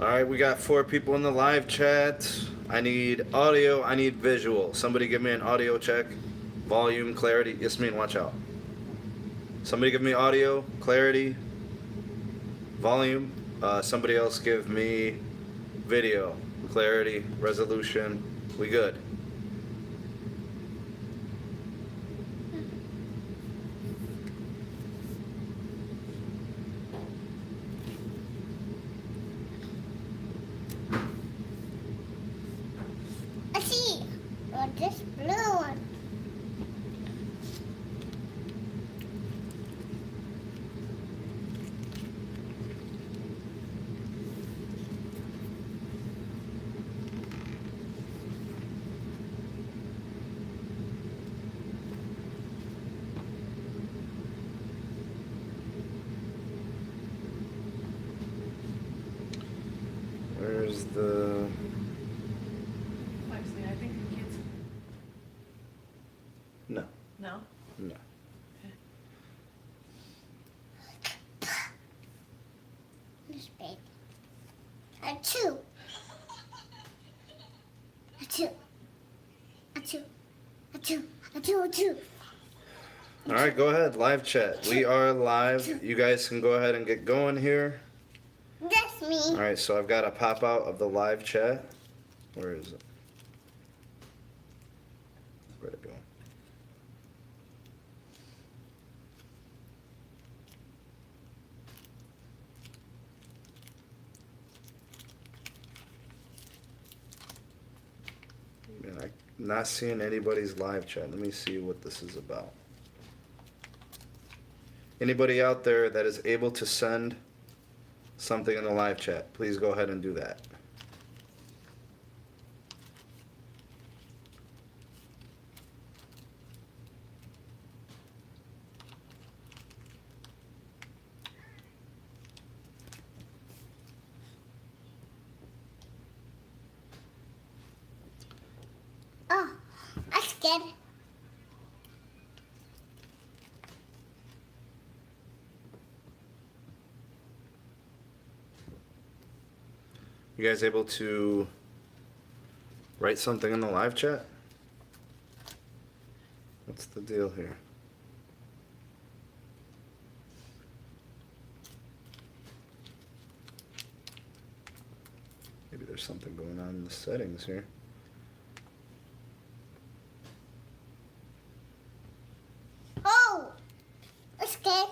All right, we got 4 people in the live chat. I need audio. I need visual. Somebody give me an audio check. Volume, clarity. Yasmin, watch out. Somebody give me audio, clarity, volume. Somebody else give me video, clarity, resolution. We good? I see. Oh, this blue one. Where's the... Actually, I think the kids. No, No? no. This big. A two. A two. A two. A two. A two. A two. All right, go ahead. Live chat. We are live. You guys can go ahead and get going here. That's me. All right, so I've got a pop out of the live chat. Where is it? Where'd it go? Man, I'm not seeing anybody's live chat. Let me see what this is about. Anybody out there that is able to send something in the live chat, please go ahead and do that. Oh, I'm scared. You guys able to write something in the live chat? What's the deal here? Maybe there's something going on in the settings here. Oh, I'm scared.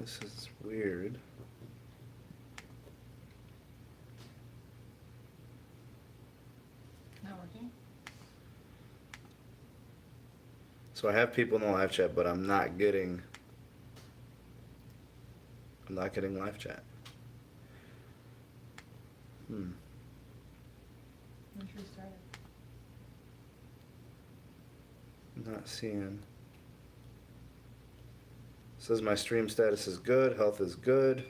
This is weird. Not working? So I have people in the live chat, but I'm not getting live chat. Let's restart it. I'm not seeing. Says my stream status is good, health is good.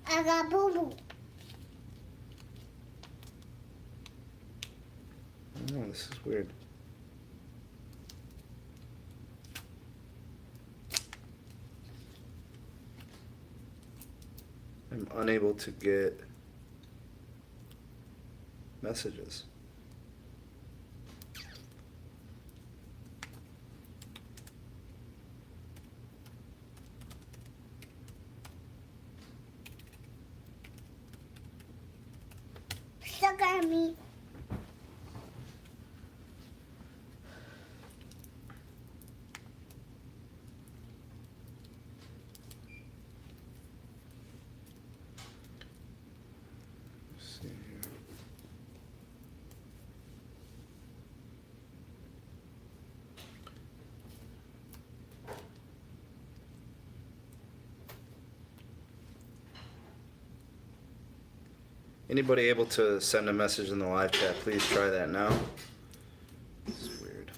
I got boo boo. Oh, this is weird. I'm unable to get messages. Stuck at me. Let's see here. Anybody able to send a message in the live chat, please try that now. This is weird.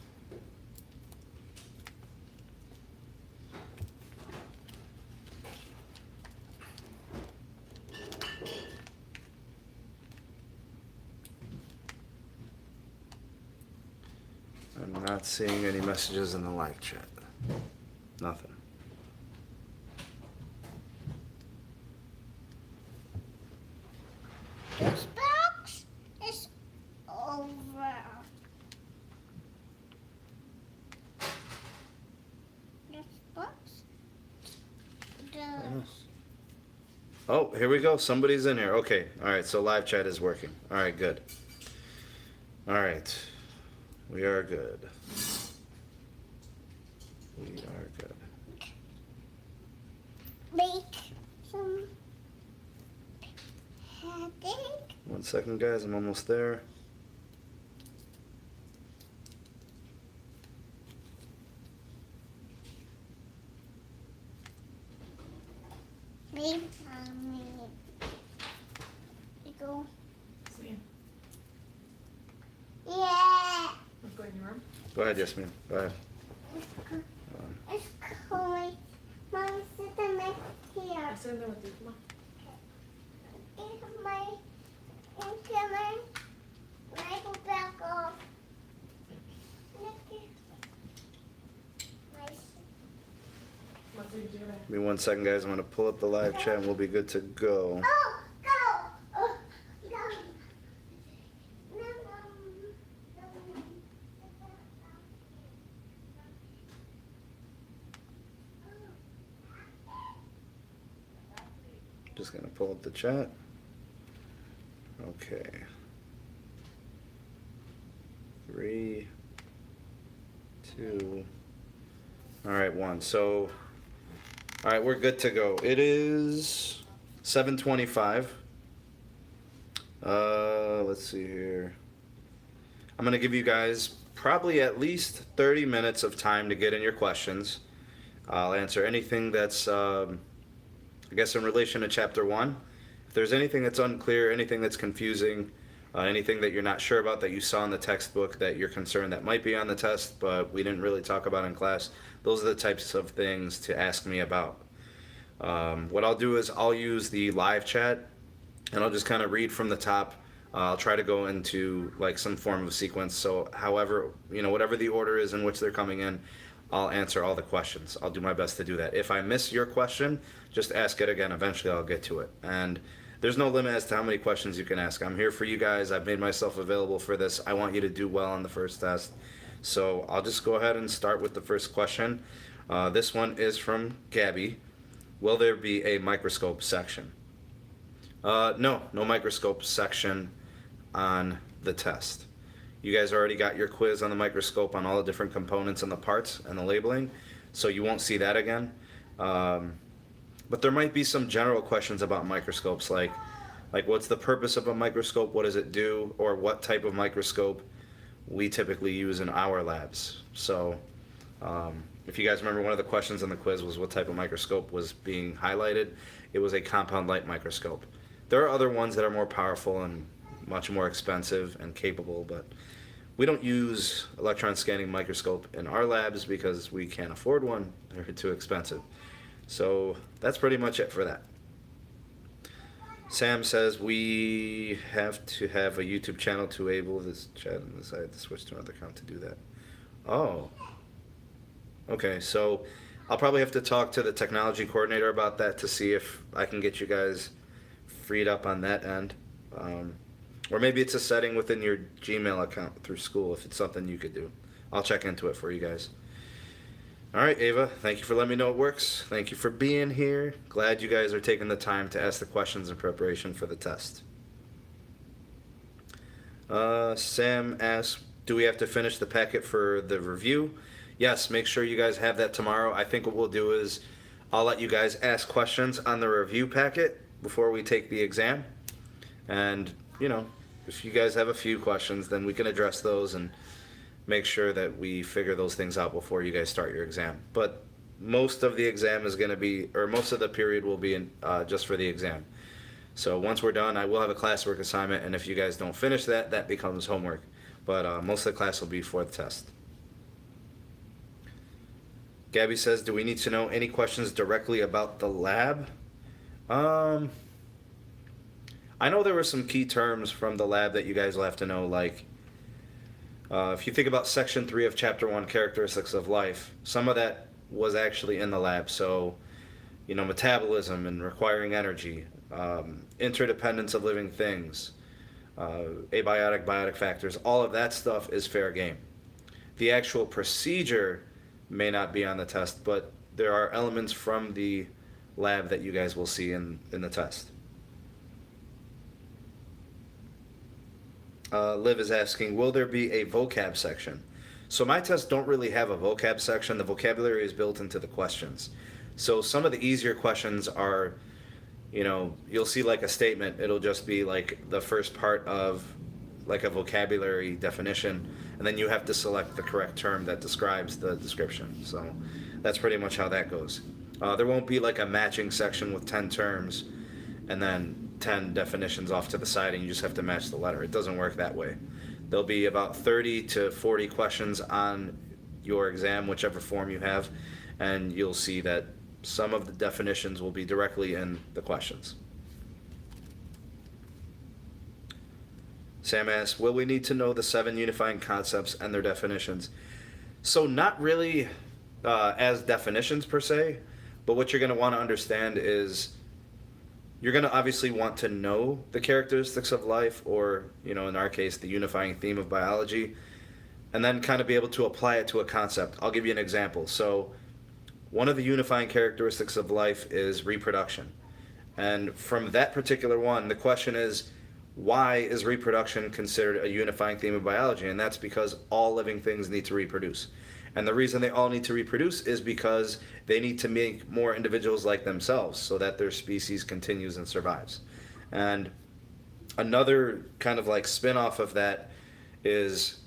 not seeing any messages in the live chat. Nothing. This box is over. This box does. Oh, here we go. Somebody's in here. Okay. All right. So live chat is working. All right. Good. All right. We are good. We are good. Make some headache. 1 second, guys. I'm almost there. Make go. See, Yeah. let's go in your room. Go ahead, Yasmin. Go ahead. It's cold. Mom, sit the next here. I'll sit in there with you. Come on. Into my when I go back off. What did you do there? Give me 1 second, guys. I'm going to pull up the live chat and we'll be good to go. Oh, go! Oh, go! No, Just going to pull up the chat. Okay. 3, 2. All right, 1. So, all right, we're good to go. It is 7:25. Let's see here. I'm gonna give you guys probably at least 30 minutes of time to get in your questions. I'll answer anything that's, I guess, in relation to Chapter 1. If there's anything that's unclear, anything that's confusing, anything that you're not sure about that you saw in the textbook that you're concerned that might be on the test, but we didn't really talk about in class, those are the types of things to ask me about. What I'll do is I'll use the live chat and I'll just kind of read from the top. I'll try to go into like some form of sequence. So however, whatever the order is in which they're coming in, I'll answer all the questions. I'll do my best to do that. If I miss your question, just ask it again. Eventually I'll get to it. And there's no limit as to how many questions you can ask. I'm here for you guys. I've made myself available for this. I want you to do well on the first test. So I'll just go ahead and start with the first question. This one is from Gabby. Will there be a microscope section? No microscope section on the test. You guys already got your quiz on the microscope on all the different components and the parts and the labeling, so you won't see that again. But there might be some general questions about microscopes, like what's the purpose of a microscope, what does it do, or what type of microscope we typically use in our labs. So if you guys remember, one of the questions on the quiz was what type of microscope was being highlighted. It was a compound light microscope. There are other ones that are more powerful and much more expensive and capable, but we don't use electron scanning microscope in our labs because we can't afford one. They're too expensive. So that's pretty much it for that. Sam says we have to have a YouTube channel to enable this chat and decide to switch to another account to do that. Oh. Okay, so I'll probably have to talk to the technology coordinator about that to see if I can get you guys freed up on that end. Or maybe it's a setting within your Gmail account through school if it's something you could do. I'll check into it for you guys. All right, Ava, thank you for letting me know it works. Thank you for being here. Glad you guys are taking the time to ask the questions in preparation for the test. Sam asks, do we have to finish the packet for the review? Yes, make sure you guys have that tomorrow. I think what we'll do is I'll let you guys ask questions on the review packet before we take the exam. And, if you guys have a few questions, then we can address those and make sure that we figure those things out before you guys start your exam. But most of the exam is going to be, or most of the period will be just for the exam. So once we're done, I will have a classwork assignment, and if you guys don't finish that, that becomes homework. But most of the class will be for the test. Gabby says, do we need to know any questions directly about the lab? I know there were some key terms from the lab that you guys will have to know, like If you think about section 3 of chapter 1, characteristics of life, some of that was actually in the lab. So, metabolism and requiring energy, interdependence of living things, abiotic, biotic factors, all of that stuff is fair game. The actual procedure may not be on the test, but there are elements from the lab that you guys will see in the test. Liv is asking, will there be a vocab section? So my tests don't really have a vocab section. The vocabulary is built into the questions. So some of the easier questions are, you'll see like a statement. It'll just be like the first part of like a vocabulary definition, and then you have to select the correct term that describes the description. So that's pretty much how that goes. There won't be like a matching section with 10 terms and then 10 definitions off to the side and you just have to match the letter. It doesn't work that way. There'll be about 30 to 40 questions on your exam, whichever form you have, and you'll see that some of the definitions will be directly in the questions. Sam asks, will we need to know the 7 unifying concepts and their definitions? So not really as definitions per se, but what you're going to want to understand is you're going to obviously want to know the characteristics of life, or, in our case, the unifying theme of biology, and then kind of be able to apply it to a concept. I'll give you an example. So one of the unifying characteristics of life is reproduction. And from that particular one, the question is, why is reproduction considered a unifying theme of biology? And that's because all living things need to reproduce. And the reason they all need to reproduce is because they need to make more individuals like themselves so that their species continues and survives. And another kind of like spin-off of that is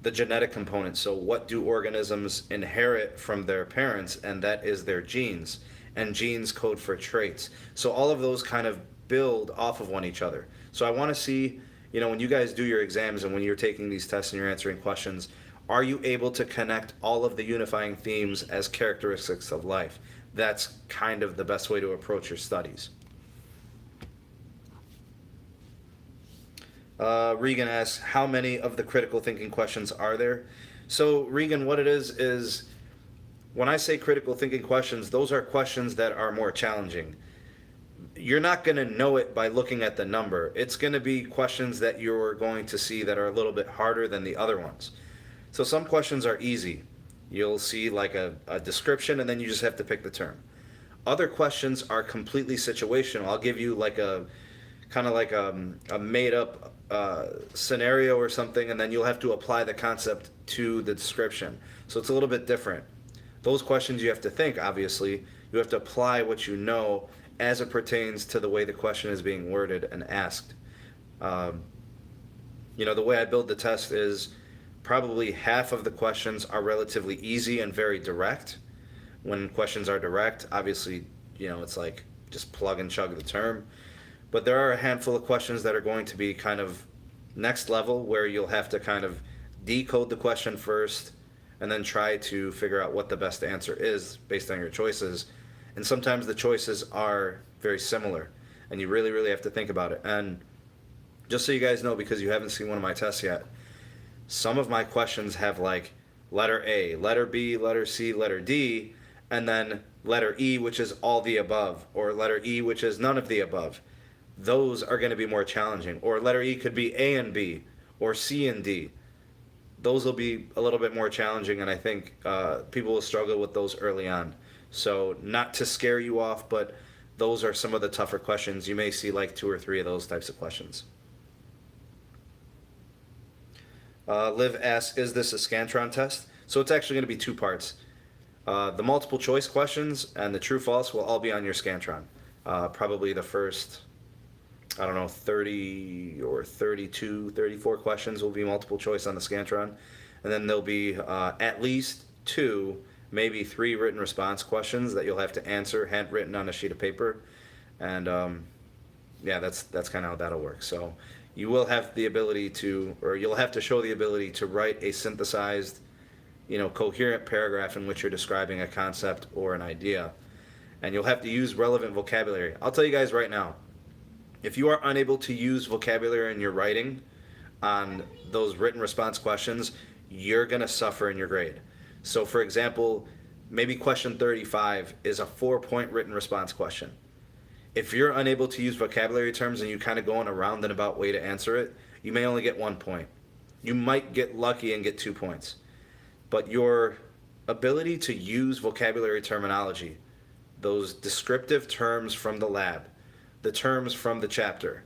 the genetic component. So what do organisms inherit from their parents? And that is their genes. And genes code for traits. So all of those kind of build off of one each other. So I want to see, when you guys do your exams and when you're taking these tests and you're answering questions, are you able to connect all of the unifying themes as characteristics of life? That's kind of the best way to approach your studies. Regan asks, how many of the critical thinking questions are there? So Regan, what it is when I say critical thinking questions, those are questions that are more challenging. You're not going to know it by looking at the number. It's going to be questions that you're going to see that are a little bit harder than the other ones. So some questions are easy. You'll see like a description and then you just have to pick the term. Other questions are completely situational. I'll give you like a kind of like a made up scenario or something, and then you'll have to apply the concept to the description. So it's a little bit different. Those questions you have to think, obviously. You have to apply what you know as it pertains to the way the question is being worded and asked. The way I build the test is probably half of the questions are relatively easy and very direct. When questions are direct, obviously, it's like just plug and chug the term. But there are a handful of questions that are going to be kind of next level, where you'll have to kind of decode the question first and then try to figure out what the best answer is based on your choices. And sometimes the choices are very similar, and you really, really have to think about it. And just so you guys know, because you haven't seen one of my tests yet, some of my questions have like letter A, letter B, letter C, letter D, and then letter E, which is all the above, or letter E, which is none of the above. Those are going to be more challenging. Or letter E could be A and B, or C and D. Those will be a little bit more challenging, and I think people will struggle with those early on. So not to scare you off, but those are some of the tougher questions. You may see like 2 or 3 of those types of questions. Liv asks, is this a Scantron test? So it's actually going to be 2 parts. The multiple choice questions and the true false will all be on your Scantron. Probably the first, 30 or 32, 34 questions will be multiple choice on the Scantron. And then there'll be at least 2, maybe 3 written response questions that you'll have to answer handwritten on a sheet of paper. And that's kind of how that'll work. So you will have the ability to, or you'll have to show the ability to write a synthesized, coherent paragraph in which you're describing a concept or an idea. And you'll have to use relevant vocabulary. I'll tell you guys right now, if you are unable to use vocabulary in your writing, on those written response questions, you're going to suffer in your grade. So, for example, maybe question 35 is a 4-point written response question. If you're unable to use vocabulary terms and you kind of go in a roundabout way to answer it, you may only get 1 point. You might get lucky and get 2 points. But your ability to use vocabulary terminology, those descriptive terms from the lab, the terms from the chapter,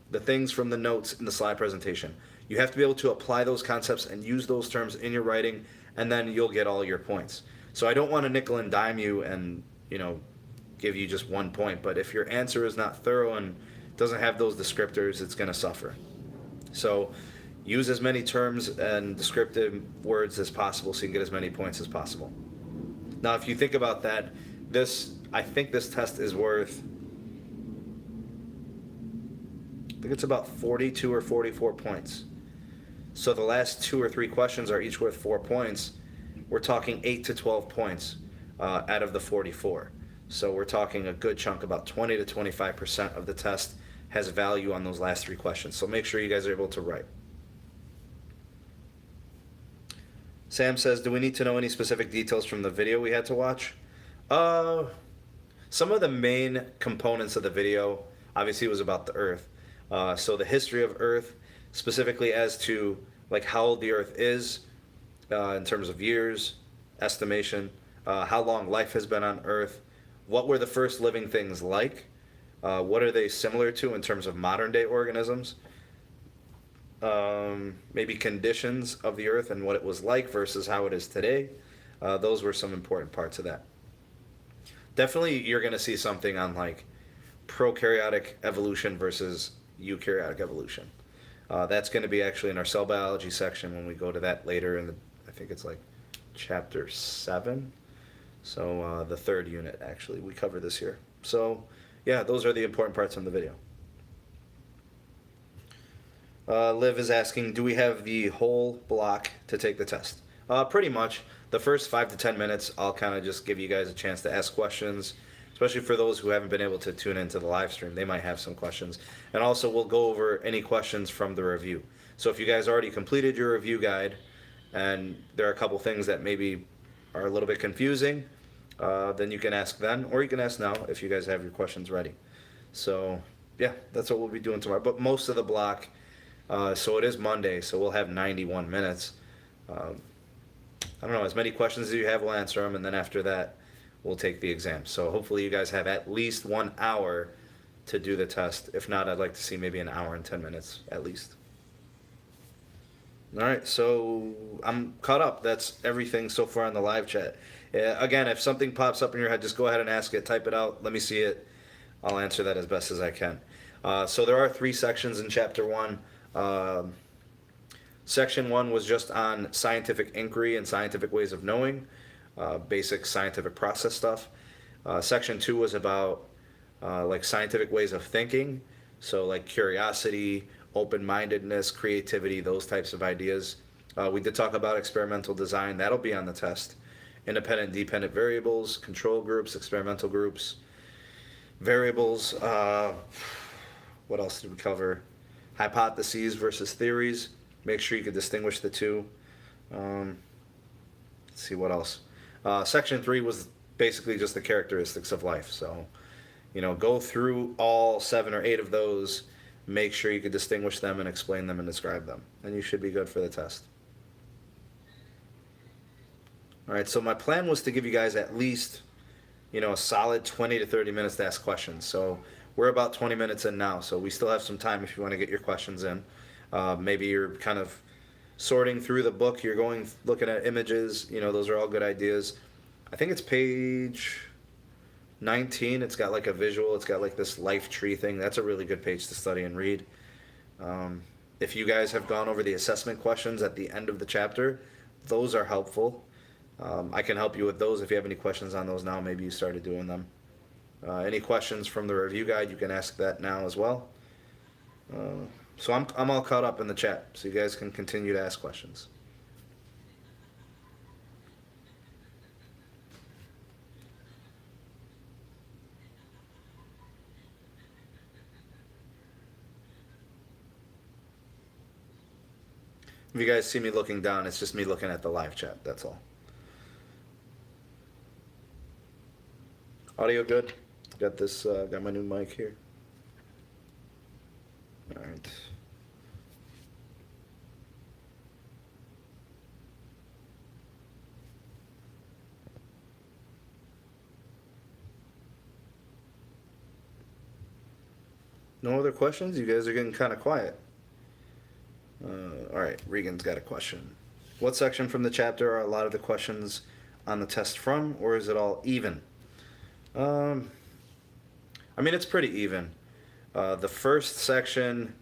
the things from the notes in the slide presentation, you have to be able to apply those concepts and use those terms in your writing, and then you'll get all your points. So I don't want to nickel and dime you and, give you just 1 point, but if your answer is not thorough and doesn't have those descriptors, it's going to suffer. So use as many terms and descriptive words as possible so you can get as many points as possible. Now, if you think about that, I think this test is worth, I think it's about 42 or 44 points. So the last 2 or 3 questions are each worth 4 points. We're talking 8 to 12 points out of the 44. So we're talking a good chunk, about 20 to 25% of the test has value on those last 3 questions. So make sure you guys are able to write. Sam says, do we need to know any specific details from the video we had to watch? Some of the main components of the video, obviously, was about the Earth. So the history of Earth, specifically as to like how old the Earth is in terms of years, estimation, how long life has been on Earth, what were the first living things like, what are they similar to in terms of modern day organisms, maybe conditions of the Earth and what it was like versus how it is today. Those were some important parts of that. Definitely you're going to see something on like prokaryotic evolution versus eukaryotic evolution. That's going to be actually in our cell biology section when we go to that later in I think it's like chapter 7. So the 3rd unit, actually, we cover this here. So yeah, those are the important parts in the video. Liv is asking, do we have the whole block to take the test? Pretty much. The first 5 to 10 minutes, I'll kind of just give you guys a chance to ask questions, especially for those who haven't been able to tune into the live stream. They might have some questions. And also, we'll go over any questions from the review. So if you guys already completed your review guide, and there are a couple things that maybe are a little bit confusing, then you can ask then, or you can ask now if you guys have your questions ready. So yeah, that's what we'll be doing tomorrow. But most of the block, so it is Monday, so we'll have 91 minutes. I don't know, as many questions as you have, we'll answer them, and then after that, we'll take the exam. So hopefully you guys have at least 1 hour to do the test. If not, I'd like to see maybe an hour and 10 minutes at least. All right, so I'm caught up. That's everything so far in the live chat. Again, if something pops up in your head, just go ahead and ask it. Type it out. Let me see it. I'll answer that as best as I can. So there are 3 sections in Chapter 1. Section 1 was just on scientific inquiry and scientific ways of knowing, basic scientific process stuff. Section 2 was about like scientific ways of thinking, so like curiosity, open-mindedness, creativity, those types of ideas. We did talk about experimental design. That'll be on the test. Independent, dependent variables, control groups, experimental groups, variables. What else did we cover? Hypotheses versus theories. Make sure you can distinguish the two. Let's see what else. Section 3 was basically just the characteristics of life. So, go through all 7 or 8 of those. Make sure you can distinguish them and explain them and describe them. And you should be good for the test. All right, so my plan was to give you guys at least, a solid 20 to 30 minutes to ask questions. So we're about 20 minutes in now, so we still have some time if you want to get your questions in. Maybe you're kind of sorting through the book, you're looking at images, those are all good ideas. I think it's page 19. It's got like a visual, it's got like this life tree thing. That's a really good page to study and read. If you guys have gone over the assessment questions at the end of the chapter, those are helpful. I can help you with those if you have any questions on those now. Maybe you started doing them. Any questions from the review guide, you can ask that now as well. So I'm all caught up in the chat, so you guys can continue to ask questions. If you guys see me looking down, it's just me looking at the live chat, that's all. Audio good? Got this, got my new mic here. All right. No other questions? You guys are getting kind of quiet. All right, Regan's got a question. What section from the chapter are a lot of the questions on the test from, or is it all even? I mean, it's pretty even. The first section,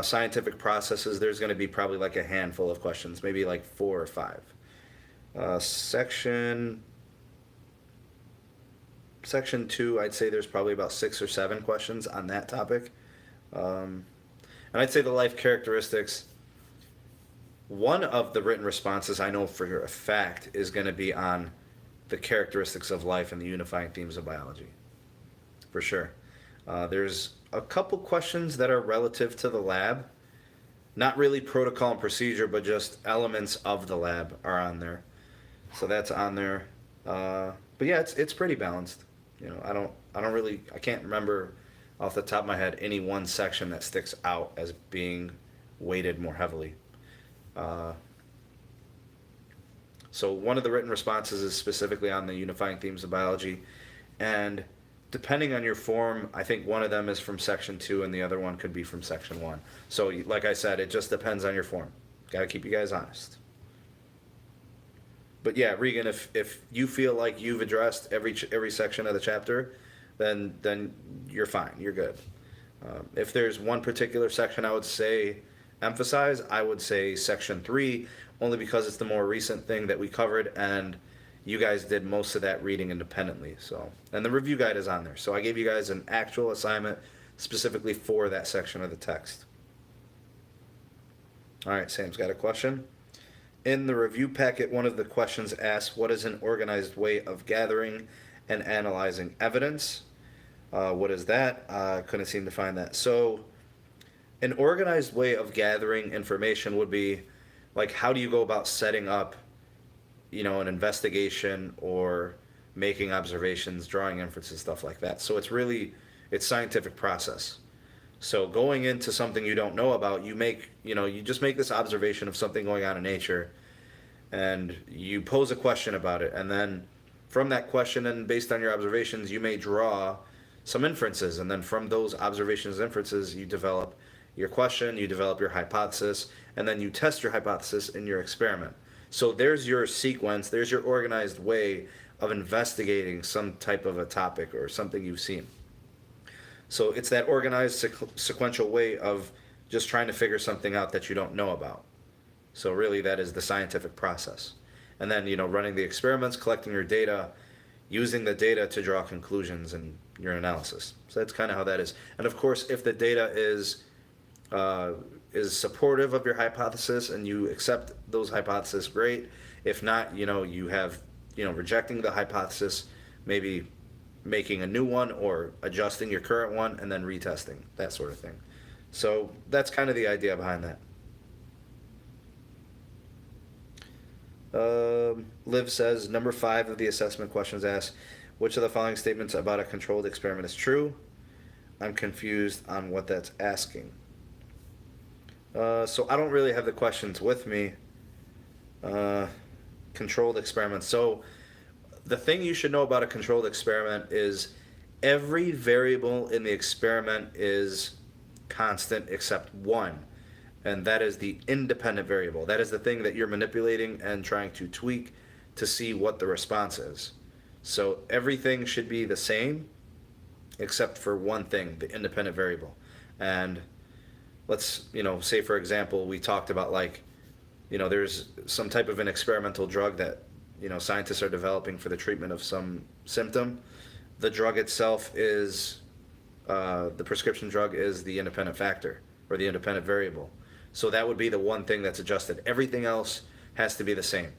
scientific processes, there's going to be probably like a handful of questions, maybe like 4 or 5. Section 2, I'd say there's probably about 6 or 7 questions on that topic. And I'd say the life characteristics, one of the written responses I know for a fact is going to be on the characteristics of life and the unifying themes of biology, for sure. There's a couple questions that are relative to the lab, not really protocol and procedure, but just elements of the lab are on there. So that's on there. But yeah, it's pretty balanced. You know, I can't remember off the top of my head any one section that sticks out as being weighted more heavily. So one of the written responses is specifically on the unifying themes of biology, and depending on your form, I think one of them is from section 2 and the other one could be from section 1. So like I said, it just depends on your form. Gotta keep you guys honest. But yeah, Regan, if you feel like you've addressed every section of the chapter, then you're fine, you're good. If there's one particular section I would say emphasize, I would say section 3, only because it's the more recent thing that we covered and you guys did most of that reading independently. So, and the review guide is on there. So I gave you guys an actual assignment specifically for that section of the text. All right, Sam's got a question. In the review packet, one of the questions asks, what is an organized way of gathering and analyzing evidence? What is that? Couldn't seem to find that. So an organized way of gathering information would be like, how do you go about setting up, you know, an investigation or making observations, drawing inferences, stuff like that. So it's scientific process. So going into something you don't know about, you just make this observation of something going on in nature and you pose a question about it. And then from that question and based on your observations, you may draw some inferences. And then from those observations and inferences, you develop your question, you develop your hypothesis, and then you test your hypothesis in your experiment. So there's your sequence, there's your organized way of investigating some type of a topic or something you've seen. So it's that organized sequential way of just trying to figure something out that you don't know about. So really that is the scientific process. And then, running the experiments, collecting your data, using the data to draw conclusions in your analysis. So that's kind of how that is. And of course, if the data is supportive of your hypothesis and you accept those hypotheses, great. If not, you have, rejecting the hypothesis, maybe making a new one or adjusting your current one and then retesting, that sort of thing. So that's kind of the idea behind that. Liv says, number 5 of the assessment questions asks, which of the following statements about a controlled experiment is true? I'm confused on what that's asking. So I don't really have the questions with me. Controlled experiments. So the thing you should know about a controlled experiment is every variable in the experiment is constant except one, and that is the independent variable. That is the thing that you're manipulating and trying to tweak to see what the response is. So everything should be the same except for one thing, the independent variable. And let's, say for example, we talked about there's some type of an experimental drug that, scientists are developing for the treatment of some symptom. The drug itself is, the prescription drug is the independent factor or the independent variable. So that would be the one thing that's adjusted. Everything else has to be the same.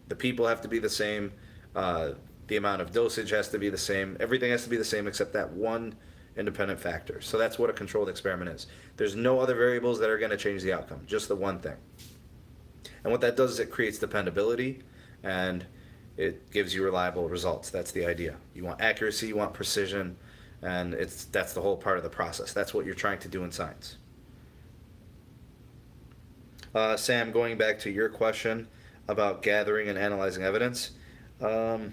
The people have to be the same. The amount of dosage has to be the same. Everything has to be the same except that one independent factors. So that's what a controlled experiment is. There's no other variables that are going to change the outcome, just the one thing. And what that does is it creates dependability and it gives you reliable results. That's the idea. You want accuracy, you want precision, and that's the whole part of the process. That's what you're trying to do in science. Sam, going back to your question about gathering and analyzing evidence, one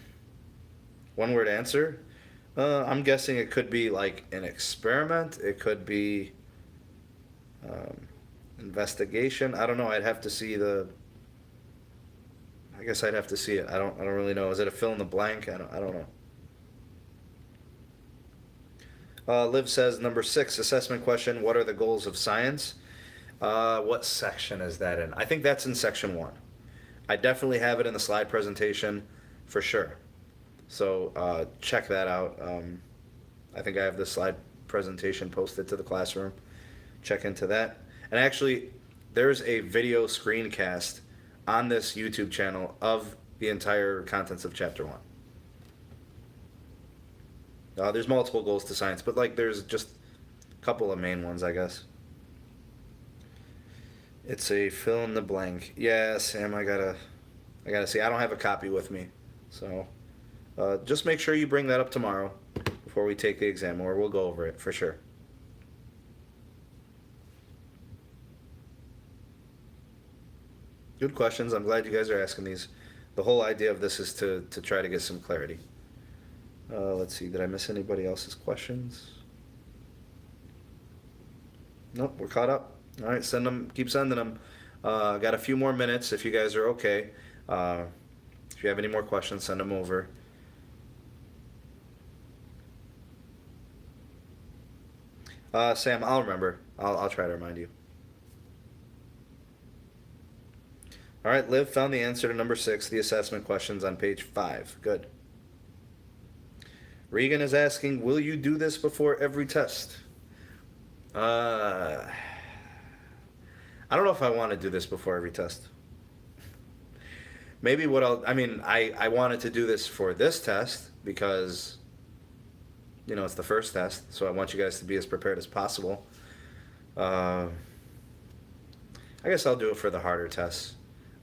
word answer. I'm guessing it could be like an experiment. It could be investigation. I don't know. I'd have to see I guess I'd have to see it. I don't really know. Is it a fill in the blank? I don't know. Liv says number 6 assessment question. What are the goals of science? What section is that in? I think that's in section 1. I definitely have it in the slide presentation for sure. So check that out. I think I have the slide presentation posted to the classroom. Check into that. And actually, there's a video screencast on this YouTube channel of the entire contents of chapter 1. There's multiple goals to science, but like there's just a couple of main ones, I guess. It's a fill in the blank. Yeah, Sam, I gotta see. I don't have a copy with me, so just make sure you bring that up tomorrow before we take the exam, or we'll go over it for sure. Good questions. I'm glad you guys are asking these. The whole idea of this is to try to get some clarity. Let's see. Did I miss anybody else's questions? Nope, we're caught up. All right, send them. Keep sending them. Got a few more minutes if you guys are okay. If you have any more questions, send them over. Sam, I'll remember. I'll try to remind you. All right, Liv found the answer to number 6, the assessment questions on page 5. Good. Regan is asking, will you do this before every test? I don't know if I want to do this before every test. Maybe I wanted to do this for this test because, it's the first test, so I want you guys to be as prepared as possible. I guess I'll do it for the harder tests.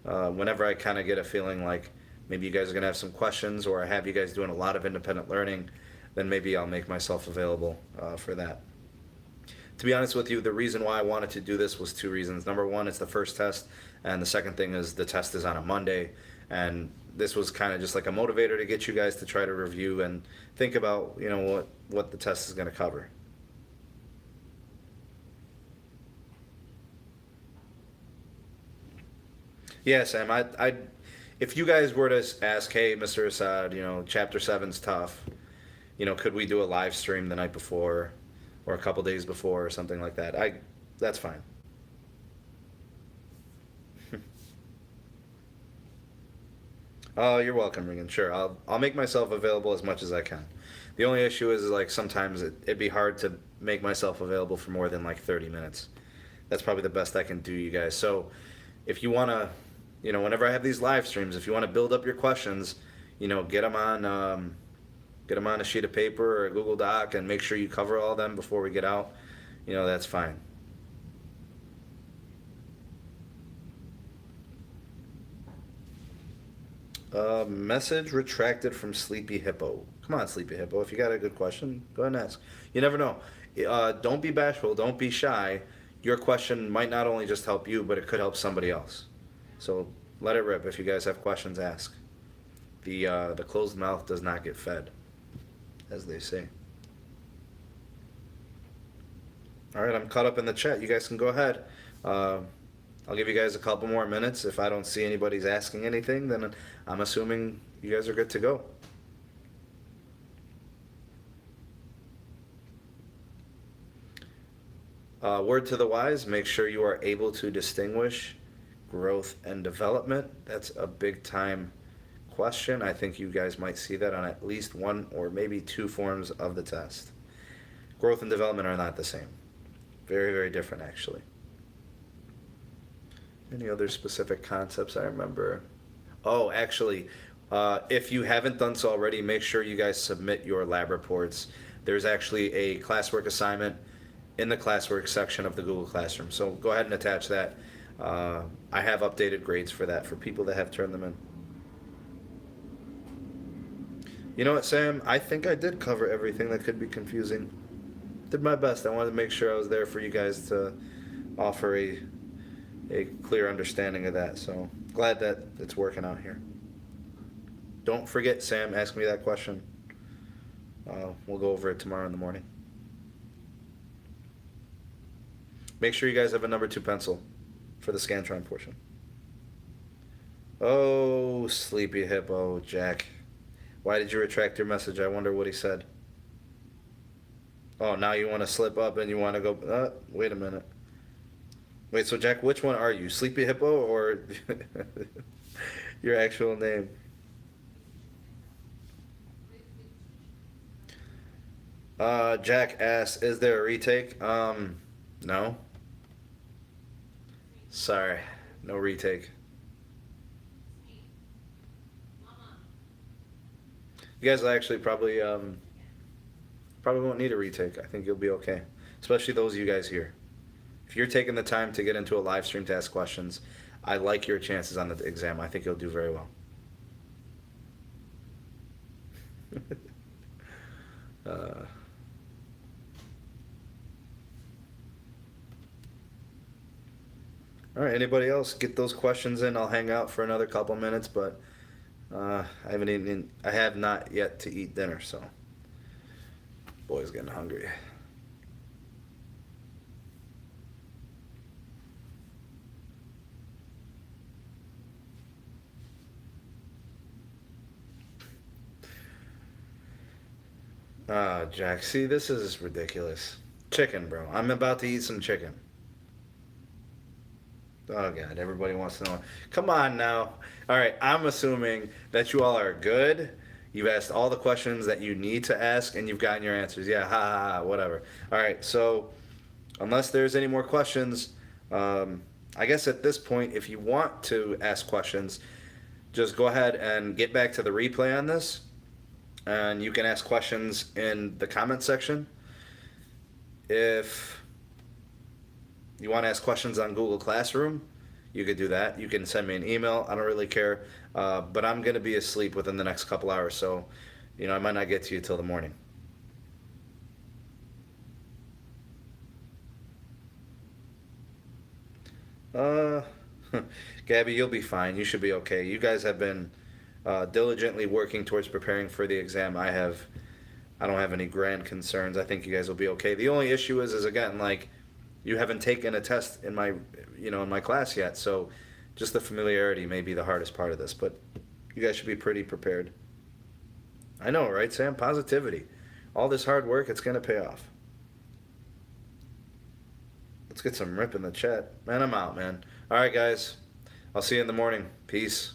Whenever I kind of get a feeling like maybe you guys are going to have some questions or I have you guys doing a lot of independent learning, then maybe I'll make myself available for that. To be honest with you, the reason why I wanted to do this was 2 reasons. Number 1, it's the first test, and the second thing is the test is on a Monday, and this was kind of just like a motivator to get you guys to try to review and think about, what the test is going to cover. Yeah, Sam, if you guys were to ask, hey, Mr. Assad, chapter 7's tough, could we do a live stream the night before or a couple days before or something like that? That's fine. Oh, you're welcome, Regan. Sure, I'll make myself available as much as I can. The only issue is like sometimes it'd be hard to make myself available for more than like 30 minutes. That's probably the best I can do, you guys. So if you want to, whenever I have these live streams, if you want to build up your questions, get them on a sheet of paper or a Google Doc and make sure you cover all of them before we get out. That's fine. Message retracted from Sleepy Hippo. Come on, Sleepy Hippo. If you got a good question, go ahead and ask. You never know. Don't be bashful. Don't be shy. Your question might not only just help you, but it could help somebody else. So let it rip. If you guys have questions, ask. The closed mouth does not get fed, as they say. All right, I'm caught up in the chat. You guys can go ahead. I'll give you guys a couple more minutes. If I don't see anybody's asking anything, then I'm assuming you guys are good to go. Word to the wise, make sure you are able to distinguish growth and development. That's a big time question. I think you guys might see that on at least 1 or maybe 2 forms of the test. Growth and development are not the same. Very, very different, actually. Any other specific concepts I remember? Oh, actually, if you haven't done so already, make sure you guys submit your lab reports there's actually a classwork assignment in the classwork section of the Google Classroom. So go ahead and attach that. I have updated grades for that for people that have turned them in. You know what, Sam? I think I did cover everything that could be confusing. Did my best. I wanted to make sure I was there for you guys to offer a clear understanding of that. So glad that it's working out here. Don't forget, Sam, ask me that question. We'll go over it tomorrow in the morning. Make sure you guys have a number 2 pencil for the Scantron portion. Oh, sleepy hippo, Jack. Why did you retract your message? I wonder what he said. Oh, now you want to slip up and you want to go... wait a minute. Wait, so Jack, which one are you? Sleepy hippo or your actual name? Jack asks, is there a retake? No. Sorry, no retake. You guys will actually probably won't need a retake. I think you'll be okay, especially those of you guys here. If you're taking the time to get into a live stream to ask questions, I like your chances on the exam. I think you'll do very well. All right, anybody else get those questions in? I'll hang out for another couple minutes, but I have not yet to eat dinner, so boy's getting hungry. Jack, see, this is ridiculous. Chicken, bro. I'm about to eat some chicken. Oh, God, everybody wants to know. Come on now. All right, I'm assuming that you all are good. You've asked all the questions that you need to ask, and you've gotten your answers. Yeah, ha, ha, ha, whatever. All right, so unless there's any more questions, I guess at this point, if you want to ask questions, just go ahead and get back to the replay on this, and you can ask questions in the comment section. If you want to ask questions on Google Classroom, you could do that. You can send me an email. I don't really care. But I'm going to be asleep within the next couple hours, so I might not get to you till the morning. Gabby, you'll be fine. You should be okay. You guys have been diligently working towards preparing for the exam. I don't have any grand concerns. I think you guys will be okay. The only issue is again, like, you haven't taken a test in my, in my class yet, so just the familiarity may be the hardest part of this, but you guys should be pretty prepared. I know, right, Sam? Positivity. All this hard work, it's going to pay off. Let's get some rip in the chat. Man, I'm out, man. All right, guys. I'll see you in the morning. Peace.